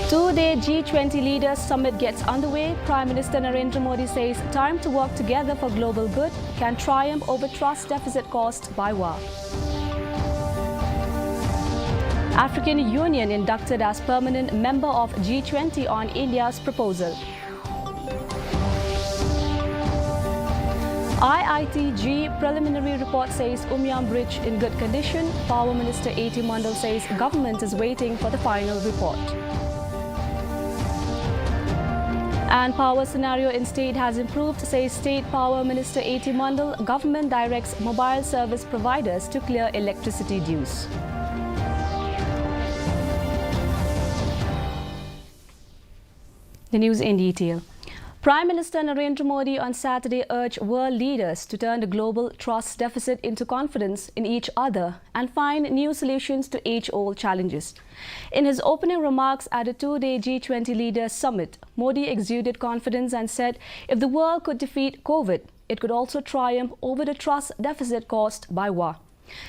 Two-day G20 Leaders Summit gets underway. Prime Minister Narendra Modi says time to work together for global good can triumph over trust deficit caused by war. African Union inducted as permanent member of G20 on India's proposal. IITG preliminary report says Umiam Bridge in good condition. Power Minister A.T. Mandal says government is waiting for the final report. And power scenario in state has improved, says State Power Minister A.T. Mandal. Government directs mobile service providers to clear electricity dues. The news in detail. Prime Minister Narendra Modi on Saturday urged world leaders to turn the global trust deficit into confidence in each other and find new solutions to age-old challenges. In his opening remarks at a two-day G20 Leaders Summit, Modi exuded confidence and said if the world could defeat COVID, it could also triumph over the trust deficit caused by war.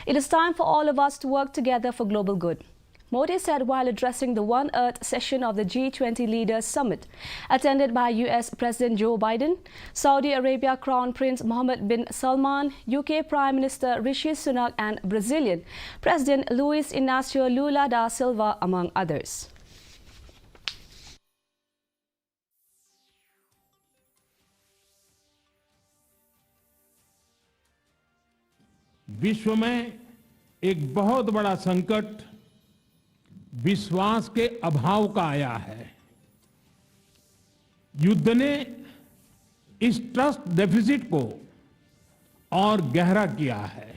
It is time for all of us to work together for global good. Modi said while addressing the One Earth session of the G20 Leaders Summit, attended by US President Joe Biden, Saudi Arabia Crown Prince Mohammed bin Salman, UK Prime Minister Rishi Sunak and Brazilian President Luiz Inácio Lula da Silva, among others. विश्व में एक बहुत बड़ा संकट विश्वास के अभाव का आया है। युद्ध ने इस ट्रस्ट डेफिसिट को और गहरा किया है।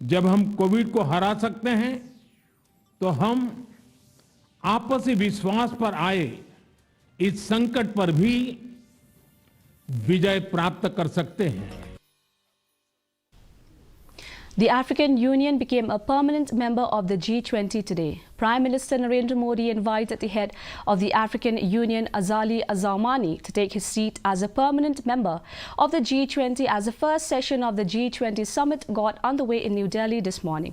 जब हम कोविड को हरा सकते हैं तो हम आपसी विश्वास पर आए इस संकट पर भी विजय प्राप्त कर सकते हैं। The African Union became a permanent member of the G20 today. Prime Minister Narendra Modi invited the head of the African Union, Azali Assoumani, to take his seat as a permanent member of the G20 as the first session of the G20 summit got underway in New Delhi this morning.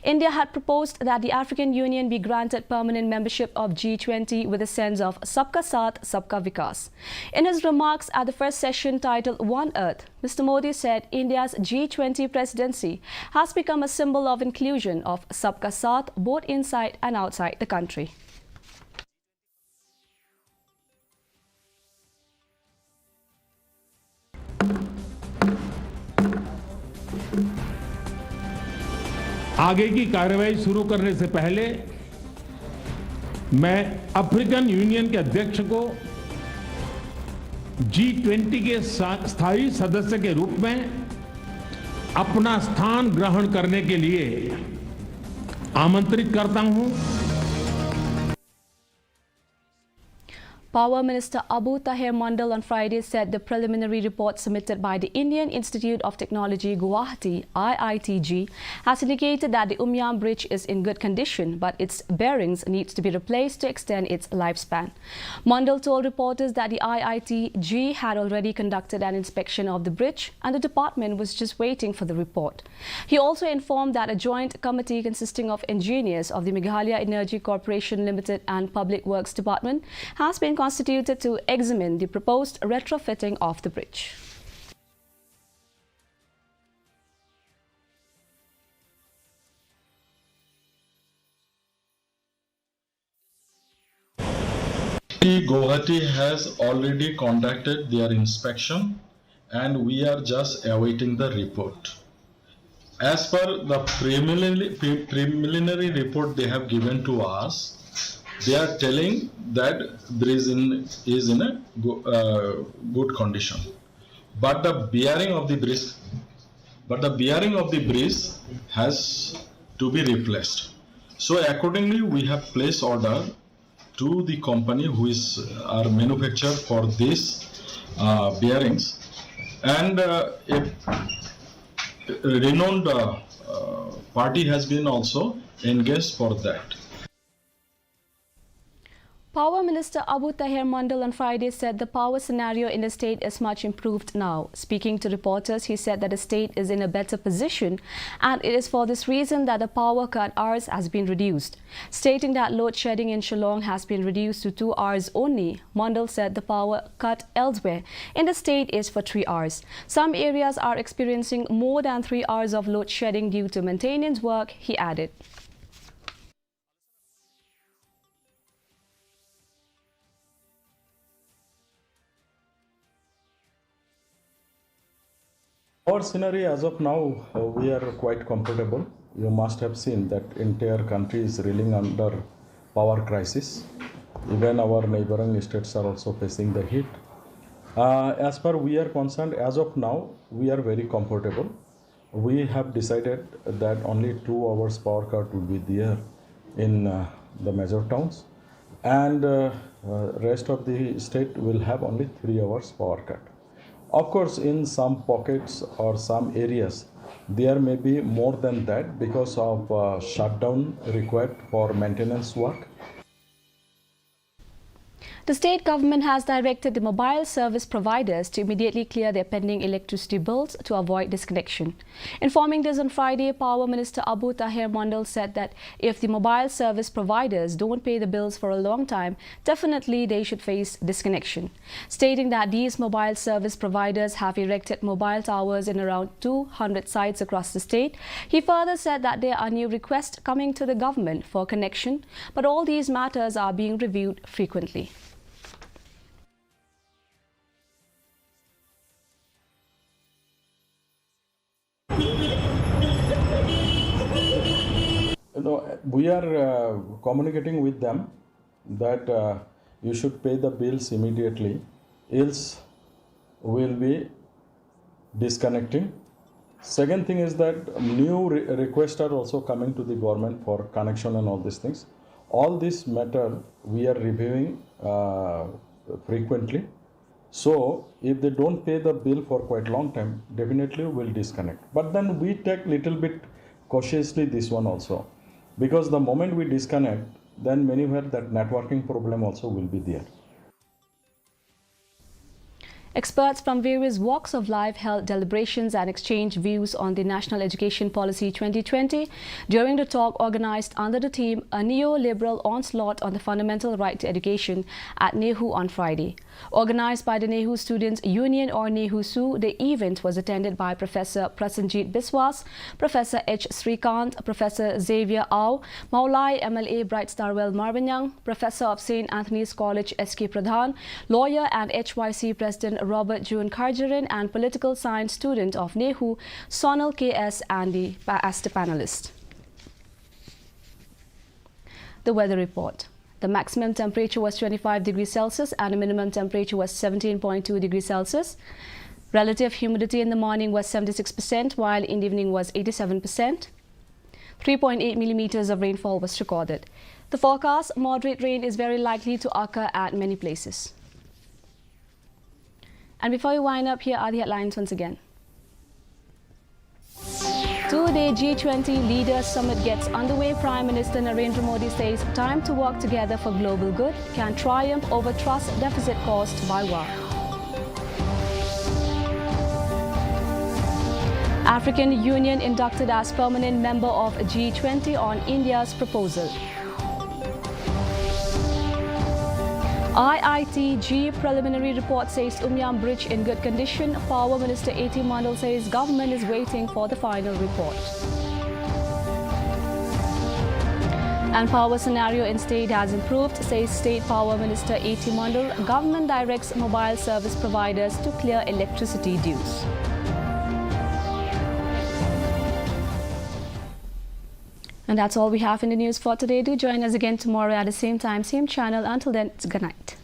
India had proposed that the African Union be granted permanent membership of G20 with a sense of Sabka Saath, Sabka Vikas. In his remarks at the first session titled One Earth, Mr. Modi said India's G20 presidency has become a symbol of inclusion of Sabka Saath both inside and outside the country. आगे की कार्रवाई शुरू करने से पहले मैं African union के अध्यक्ष को G20 के स्थायी सदस्य के रूप में अपना स्थान ग्रहण करने के लिए आमंत्रित करता हूं। Power Minister Abu Tahir Mandal on Friday said the preliminary report submitted by the Indian Institute of Technology Guwahati, IITG, has indicated that the Umiam Bridge is in good condition, but its bearings need to be replaced to extend its lifespan. Mandal told reporters that the IITG had already conducted an inspection of the bridge and the department was just waiting for the report. He also informed that a joint committee consisting of engineers of the Meghalaya Energy Corporation Limited and Public Works Department has been constituted to examine the proposed retrofitting of the bridge. Guwahati has already conducted their inspection and we are just awaiting the report. As per the preliminary report they have given to us, they are telling that there is in a good condition, but the bearing of the bridge has to be replaced. So accordingly, we have placed order to the company who is our manufacturer for these bearings, and a renowned party has been also engaged for that. Power Minister Abu Tahir Mandal on Friday said the power scenario in the state is much improved now. Speaking to reporters, he said that the state is in a better position and it is for this reason that the power cut hours has been reduced. Stating that load shedding in Shillong has been reduced to 2 hours only, Mandal said the power cut elsewhere in the state is for 3 hours. Some areas are experiencing more than 3 hours of load shedding due to maintenance work, he added. Our scenario as of now, we are quite comfortable. You must have seen that entire country is reeling under power crisis. Even our neighboring states are also facing the heat. As far we are concerned, as of now, we are very comfortable. We have decided that only 2 hours power cut will be there in the major towns, and rest of the state will have only 3 hours power cut. Of course, in some pockets or some areas, there may be more than that because of shutdown required for maintenance work. The state government has directed the mobile service providers to immediately clear their pending electricity bills to avoid disconnection. Informing this on Friday, Power Minister Abu Tahir Mandal said that if the mobile service providers don't pay the bills for a long time, definitely they should face disconnection. Stating that these mobile service providers have erected mobile towers in around 200 sites across the state, he further said that there are new requests coming to the government for connection, but all these matters are being reviewed frequently. We are communicating with them that you should pay the bills immediately, else we'll be disconnecting. Second thing is that new requests are also coming to the government for connection and all these things. All this matter we are reviewing frequently. So if they don't pay the bill for quite a long time, definitely we'll disconnect. But then we take little bit cautiously this one also, because the moment we disconnect, then anywhere that networking problem also will be there. Experts from various walks of life held deliberations and exchanged views on the National Education Policy 2020 during the talk organized under the theme A Neoliberal Onslaught on the Fundamental Right to Education at NEHU on Friday. Organized by the NEHU Students' Union or NEHU-SU, the event was attended by Professor Prasenjit Biswas, Professor H. Srikant, Professor Xavier Au, Maulai MLA Bright Starwell Marvanyang, Professor of St. Anthony's College S.K. Pradhan, lawyer and HYC President Robert June Karjarin, and political science student of NEHU, Sonal K.S. Andy, as the panelist. The weather report. The maximum temperature was 25 degrees Celsius and the minimum temperature was 17.2 degrees Celsius. Relative humidity in the morning was 76%, while in the evening was 87%. 3.8 millimeters of rainfall was recorded. The forecast, moderate rain is very likely to occur at many places. And before we wind up, here are the headlines once again. Two-day G20 Leaders Summit gets underway. Prime Minister Narendra Modi says time to work together for global good can triumph over trust deficit caused by war. African Union inducted as permanent member of G20 on India's proposal. IITG preliminary report says Umyam Bridge in good condition. Power Minister A.T. Mandal says government is waiting for the final report. And power scenario in state has improved, says State Power Minister A.T. Mandal. Government directs mobile service providers to clear electricity dues. And that's all we have in the news for today. Do join us again tomorrow at the same time, same channel. Until then, good night.